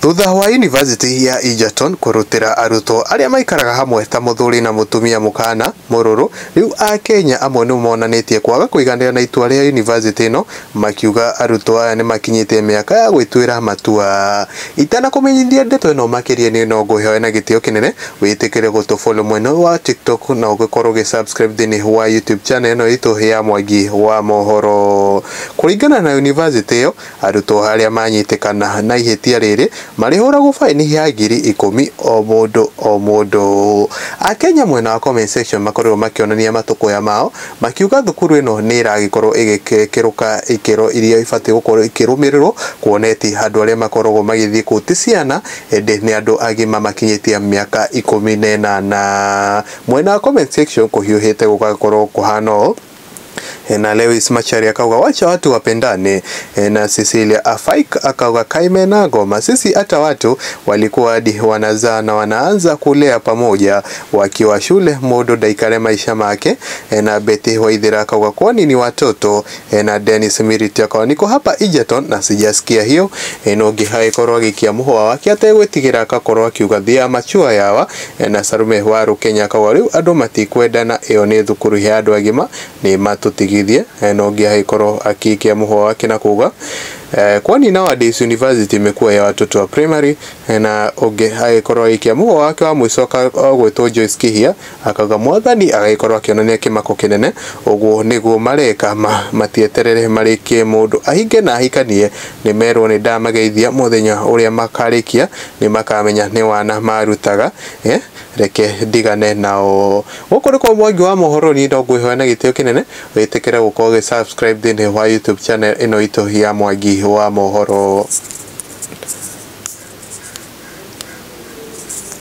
Thutha wa University ya Egerton kurutira arutwo aria maikaraga hamwe ta muthuri na mutumia mukana mururu, riu a Kenya amwe ni monanitie kwaga kuiganira na itua ria university no, makiuga arutwo aya ni makinyite miaka ya gwitwira matua. Itana kumenyithia ndeto ino makirie ni no nguhewe na gitio kinene, witikire gutufollow mweno wa TikTok na ugikorwo gi subscribe thini wa YouTube channel ino itu ya Mwangi wa mohoro. Kuringana na university yo, arutwo aria manyitikana na ihitia riri marihuragwo faini ya ngiri 10 o mundu. Akenya mwena wa comment section makorwo makionania matukoya mao, makiuga thukuru ino ni iragikorwo igikeruka ikero iria ifate gukorwo ikirumirirwo, kuoneti handu aria makoragwo magithii kuti ciana ende ni andu agima makinyitie miaka 18. Mwena wa comment section kuhiuhite gugakorwo kuhano na Lewis Macharia akauga wacha watu wapendane, na Cecilia Afaik akauga kaime na ngoma, sisi hata watu walikuwa hadi wanazaa na wanaanza kulea pamoja wakiwa shule modo daikare maisha make, na Betty Waithira akauga kwani ni watoto, na Dennis Miriti akauga niko hapa Egerton na sijasikia hiyo, no gihai korwa gikia muhwa wake ategwetigira akakorwa akiuga thia machua yawa, na Sarume Waru Kenya akauga riu andu matikwendana iyo ni thukuru ya andu agima ni matutigi no gihaikorwo akikia muhwa wake na kuga kwani nowadays university imekuwa ya watoto wa primary, na haikorwo ikia muhwa wake wa mwiso gwetwo Joyce Kihia akaga mwathani agaikorwo akionania kimako kinene uguo niguo mareka matieterere marikie mundu ahinge na ahikanie, ni merwo ni ndamageithia muthenya uria makarikia ni makamenya ni wana marutaga reke ndigane nao. Guko riko Mwangi wa mohoro ni ndo ngwihoya na gitio kinene, witikire gukorwo gi subscribe thini wa YouTube channel ino itu ya Mwangi wa mohoro.